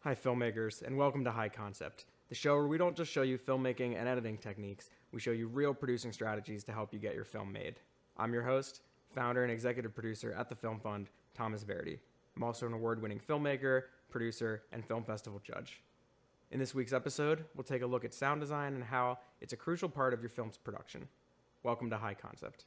Hi filmmakers, and welcome to High Concept, the show where we don't just show you filmmaking and editing techniques, we show you real producing strategies to help you get your film made. I'm your host, founder and executive producer at the Film Fund, Thomas Verdi. I'm also an award-winning filmmaker, producer, and film festival judge. In this week's episode, we'll take a look at sound design and how it's a crucial part of your film's production. Welcome to High Concept.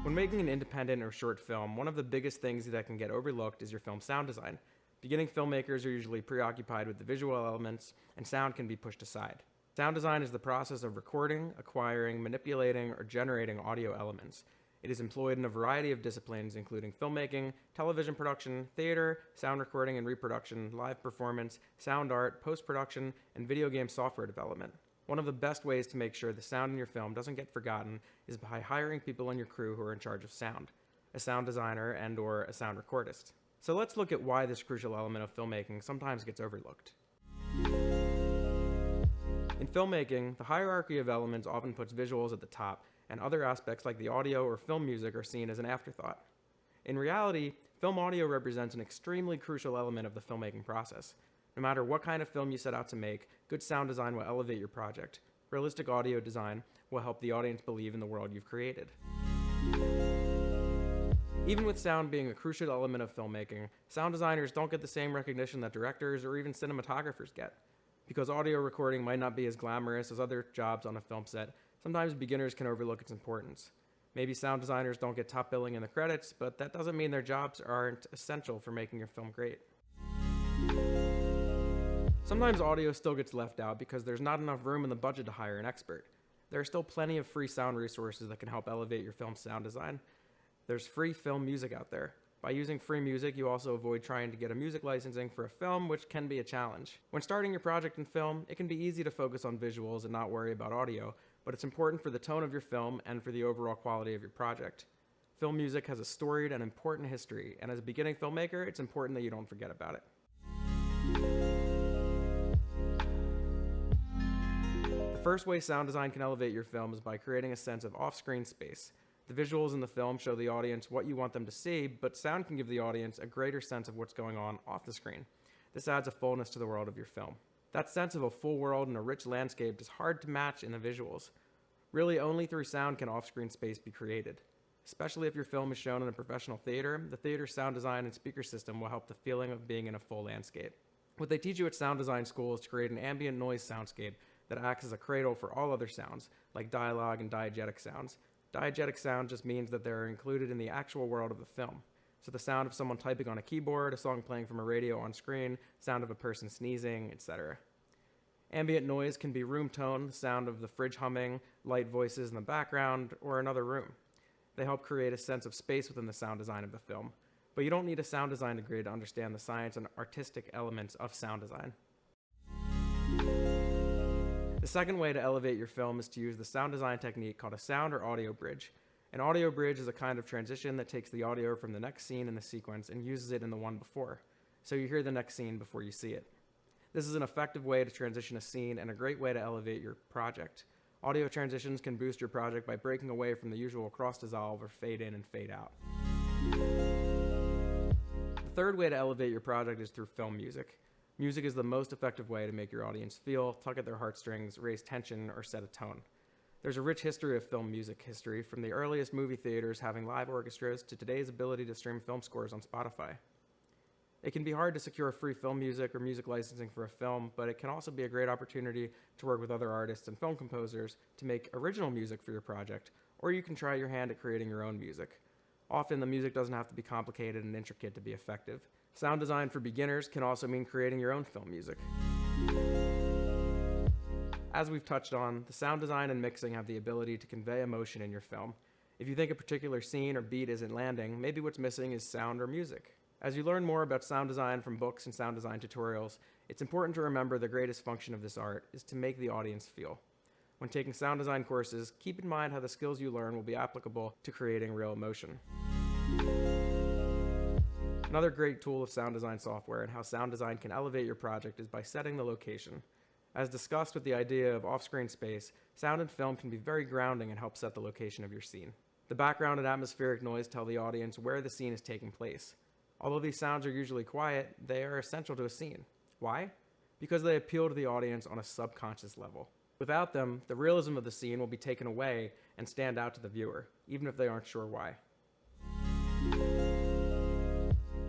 When making an independent or short film, one of the biggest things that can get overlooked is your film's sound design. Beginning filmmakers are usually preoccupied with the visual elements, and sound can be pushed aside. Sound design is the process of recording, acquiring, manipulating, or generating audio elements. It is employed in a variety of disciplines, including filmmaking, television production, theater, sound recording and reproduction, live performance, sound art, post-production, and video game software development. One of the best ways to make sure the sound in your film doesn't get forgotten is by hiring people in your crew who are in charge of sound, a sound designer and/or a sound recordist. So let's look at why this crucial element of filmmaking sometimes gets overlooked. In filmmaking, the hierarchy of elements often puts visuals at the top, and other aspects like the audio or film music are seen as an afterthought. In reality, film audio represents an extremely crucial element of the filmmaking process. No matter what kind of film you set out to make, good sound design will elevate your project. Realistic audio design will help the audience believe in the world you've created. Even with sound being a crucial element of filmmaking, sound designers don't get the same recognition that directors or even cinematographers get. Because audio recording might not be as glamorous as other jobs on a film set, sometimes beginners can overlook its importance. Maybe sound designers don't get top billing in the credits, but that doesn't mean their jobs aren't essential for making your film great. Sometimes audio still gets left out because there's not enough room in the budget to hire an expert. There are still plenty of free sound resources that can help elevate your film's sound design. There's free film music out there. By using free music, you also avoid trying to get a music licensing for a film, which can be a challenge. When starting your project in film, it can be easy to focus on visuals and not worry about audio, but it's important for the tone of your film and for the overall quality of your project. Film music has a storied and important history, and as a beginning filmmaker, it's important that you don't forget about it. The first way sound design can elevate your film is by creating a sense of off-screen space. The visuals in the film show the audience what you want them to see, but sound can give the audience a greater sense of what's going on off the screen. This adds a fullness to the world of your film. That sense of a full world and a rich landscape is hard to match in the visuals. Really, only through sound can off-screen space be created. Especially if your film is shown in a professional theater, the theater's sound design and speaker system will help the feeling of being in a full landscape. What they teach you at sound design school is to create an ambient noise soundscape that acts as a cradle for all other sounds, like dialogue and diegetic sounds. Diegetic sound just means that they're included in the actual world of the film. So the sound of someone typing on a keyboard, a song playing from a radio on screen, sound of a person sneezing, etc. Ambient noise can be room tone, the sound of the fridge humming, light voices in the background, or another room. They help create a sense of space within the sound design of the film. But you don't need a sound design degree to understand the science and artistic elements of sound design. The second way to elevate your film is to use the sound design technique called a sound or audio bridge. An audio bridge is a kind of transition that takes the audio from the next scene in the sequence and uses it in the one before, so you hear the next scene before you see it. This is an effective way to transition a scene and a great way to elevate your project. Audio transitions can boost your project by breaking away from the usual cross-dissolve or fade in and fade out. The third way to elevate your project is through film music. Music is the most effective way to make your audience feel, tug at their heartstrings, raise tension, or set a tone. There's a rich history of film music history, from the earliest movie theaters having live orchestras to today's ability to stream film scores on Spotify. It can be hard to secure free film music or music licensing for a film, but it can also be a great opportunity to work with other artists and film composers to make original music for your project, or you can try your hand at creating your own music. Often, the music doesn't have to be complicated and intricate to be effective. Sound design for beginners can also mean creating your own film music. As we've touched on, the sound design and mixing have the ability to convey emotion in your film. If you think a particular scene or beat isn't landing, maybe what's missing is sound or music. As you learn more about sound design from books and sound design tutorials, it's important to remember the greatest function of this art is to make the audience feel. When taking sound design courses, keep in mind how the skills you learn will be applicable to creating real emotion. Another great tool of sound design software and how sound design can elevate your project is by setting the location. As discussed with the idea of Offscreen Space, sound and film can be very grounding and help set the location of your scene. The background and atmospheric noise tell the audience where the scene is taking place. Although these sounds are usually quiet, they are essential to a scene. Why? Because they appeal to the audience on a subconscious level. Without them, the realism of the scene will be taken away and stand out to the viewer, even if they aren't sure why.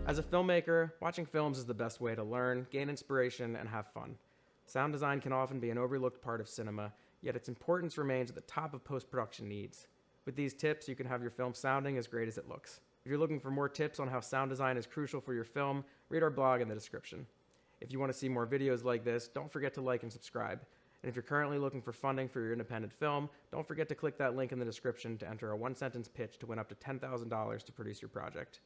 As a filmmaker, watching films is the best way to learn, gain inspiration, and have fun. Sound design can often be an overlooked part of cinema, yet its importance remains at the top of post-production needs. With these tips, you can have your film sounding as great as it looks. If you're looking for more tips on how sound design is crucial for your film, read our blog in the description. If you want to see more videos like this, don't forget to like and subscribe. And if you're currently looking for funding for your independent film, don't forget to click that link in the description to enter a one-sentence pitch to win up to $10,000 to produce your project.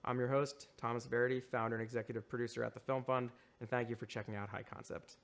I'm your host, Thomas Verdi, founder and executive producer at the Film Fund, and thank you for checking out High Concept.